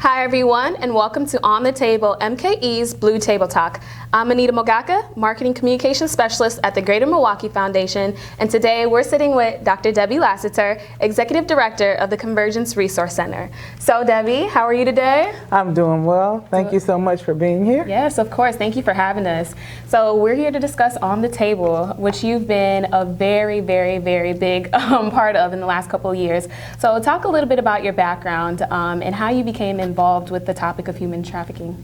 Hi everyone, and welcome to On the Table, MKE's Blue Table Talk. I'm Anita Mogaka, Marketing Communications Specialist at the Greater Milwaukee Foundation, and today we're sitting with Dr. Debbie Lassiter, Executive Director of the Convergence Resource Center. So Debbie, how are you today? I'm doing well. Thank you so much for being here. Yes, of course. Thank you for having us. So we're here to discuss On the Table, which you've been a very, very, very big part of in the last couple of years. So talk a little bit about your background and how you became involved with the topic of human trafficking.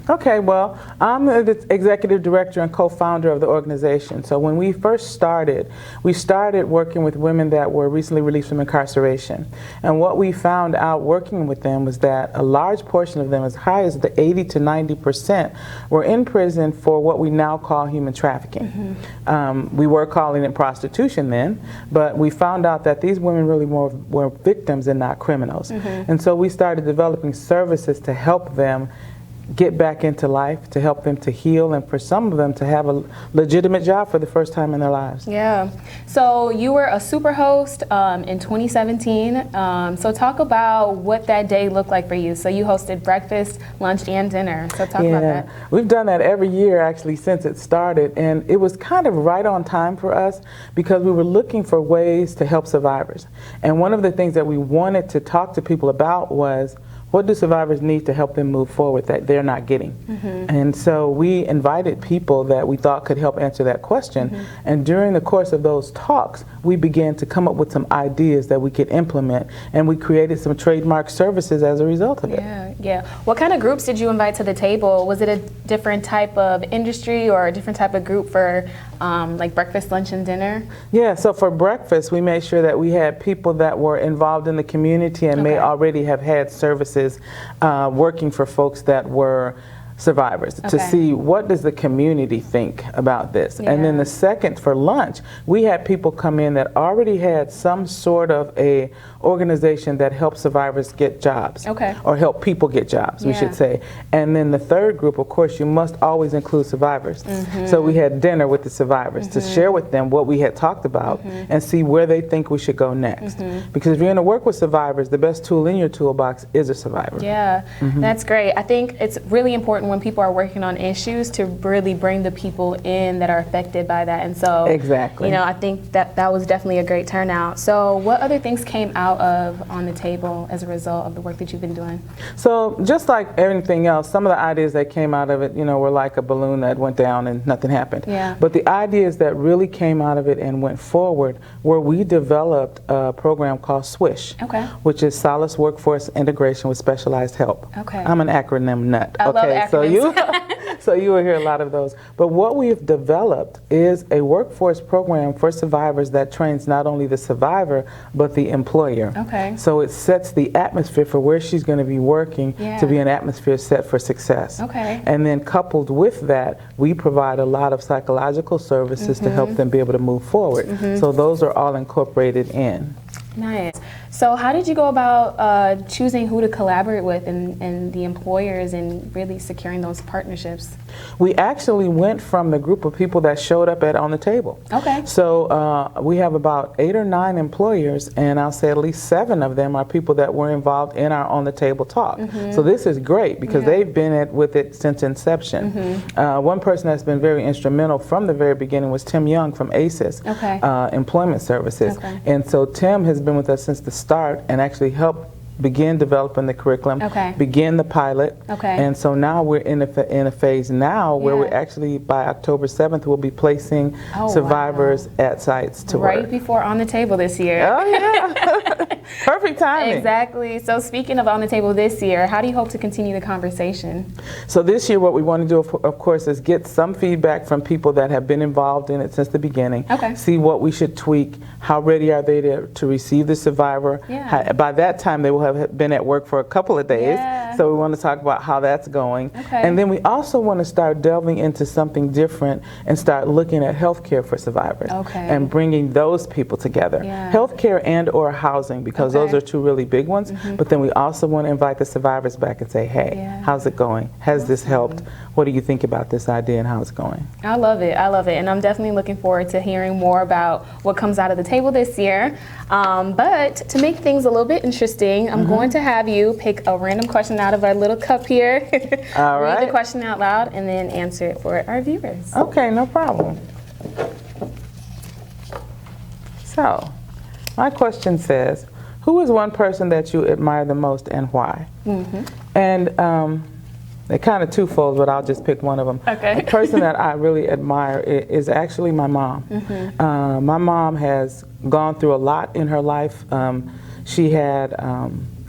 Okay, well, I'm the Executive Director and co-founder of the organization. So when we first started, we started working with women that were recently released from incarceration. And what we found out working with them was that a large portion of them, as high as the 80 to 90%, were in prison for what we now call human trafficking. We were calling it prostitution then, but we found out that these women really were victims and not criminals. And so we started developing services to help them get back into life, to help them to heal, and for some of them to have a legitimate job for the first time in their lives. Yeah. So you were a super host in 2017. So talk about what that day looked like for you. So you hosted breakfast, lunch, and dinner. So talk about that. We've done that every year actually since it started, and it was kind of right on time for us because we were looking for ways to help survivors. And one of the things that we wanted to talk to people about was, what do survivors need to help them move forward that they're not getting? And so we invited people that we thought could help answer that question. And during the course of those talks, we began to come up with some ideas that we could implement, and we created some trademark services as a result of it. Yeah. What kind of groups did you invite to the table? Was it a different type of industry or a different type of group for like breakfast, lunch, and dinner? Yeah, so for breakfast, we made sure that we had people that were involved in the community and may already have had services working for folks that were survivors to see what does the community think about this. And then the second, for lunch, we had people come in that already had some sort of a organization that helps survivors get jobs, or help people get jobs, we should say. And then the third group, of course, you must always include survivors. So we had dinner with the survivors to share with them what we had talked about and see where they think we should go next. Because if you're going to work with survivors, the best tool in your toolbox is a survivor. Yeah, that's great. I think it's really important when people are working on issues to really bring the people in that are affected by that. And so, you know, I think that was definitely a great turnout. So what other things came out of On the Table as a result of the work that you've been doing? So just like everything else, some of the ideas that came out of it, you know, were like a balloon that went down and nothing happened. But the ideas that really came out of it and went forward were we developed a program called SWISH, which is Solace Workforce Integration with Specialized Help. I'm an acronym nut. I love acronyms. So you will hear a lot of those. But what we've developed is a workforce program for survivors that trains not only the survivor, but the employer. So it sets the atmosphere for where she's going to be working to be an atmosphere set for success. And then coupled with that, we provide a lot of psychological services to help them be able to move forward. So those are all incorporated in. Nice. So how did you go about choosing who to collaborate with and the employers and really securing those partnerships? We actually went from the group of people that showed up at On the Table. So we have about 8 or 9 employers, and I'll say at least 7 of them are people that were involved in our On the Table talk. So this is great because they've been with it since inception. One person that's been very instrumental from the very beginning was Tim Young from ACES, Employment Services. And so Tim has been with us since the start and actually helped begin developing the curriculum, begin the pilot, and so now we're in a phase now where we're actually, by October 7th, we'll be placing survivors at sites to work. Right before On the Table this year. Oh yeah, perfect timing. Exactly. So speaking of On the Table this year, how do you hope to continue the conversation? So this year what we want to do, of course, is get some feedback from people that have been involved in it since the beginning, see what we should tweak, how ready are they to receive the survivor. By that time they will have been at work for a couple of days, so we want to talk about how that's going. And then we also want to start delving into something different and start looking at healthcare for survivors and bringing those people together. Healthcare and or housing, because those are 2 really big ones, but then we also want to invite the survivors back and say, hey, how's it going? Has this helped? What do you think about this idea and how it's going? I love it. And I'm definitely looking forward to hearing more about what comes out of the table this year. But to make things a little bit interesting, I'm going to have you pick a random question question out of our little cup here. All right. Read the question out loud and then answer it for our viewers. Okay, no problem. So, my question says, who is one person that you admire the most and why? And they're kind of twofold, but I'll just pick one of them. Okay. The person that I really admire is actually my mom. My mom has gone through a lot in her life. She had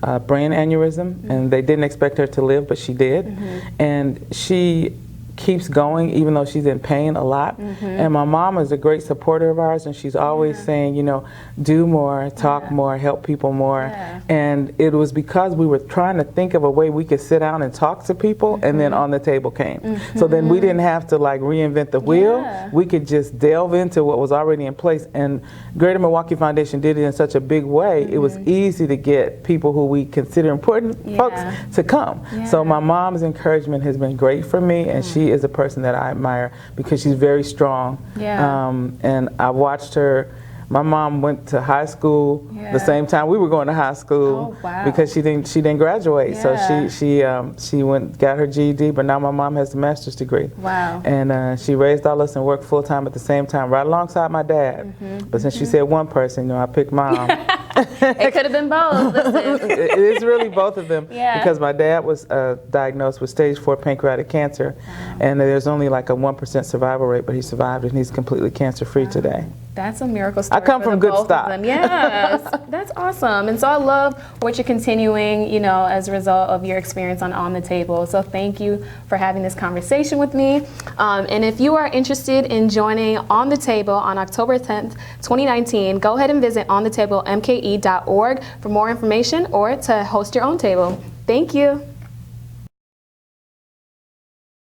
a brain aneurysm, and they didn't expect her to live, but she did. And she keeps going even though she's in pain a lot. And my mom is a great supporter of ours, and she's always saying, you know, do more, talk more, help people more. And it was because we were trying to think of a way we could sit down and talk to people, and then On the Table came. So then we didn't have to like reinvent the wheel. We could just delve into what was already in place, and Greater Milwaukee Foundation did it in such a big way. It was easy to get people who we consider important folks to come. So my mom's encouragement has been great for me, and she is a person that I admire because she's very strong. And I watched her. My mom went to high school the same time we were going to high school because she didn't graduate. So she got her GED, but now my mom has a master's degree. And she raised all us and worked full time at the same time, right alongside my dad. But since she said one person, you know, I picked mom. It could have been both. It is really both of them because my dad was diagnosed with stage 4 pancreatic cancer, and there's only like a 1% survival rate, but he survived and he's completely cancer free today. That's a miracle story. I come from good stock. Yes, that's awesome. And so I love what you're continuing, you know, as a result of your experience on the Table. So thank you for having this conversation with me. And if you are interested in joining On the Table on October 10th, 2019, go ahead and visit onthetable.mke.org for more information or to host your own table. Thank you.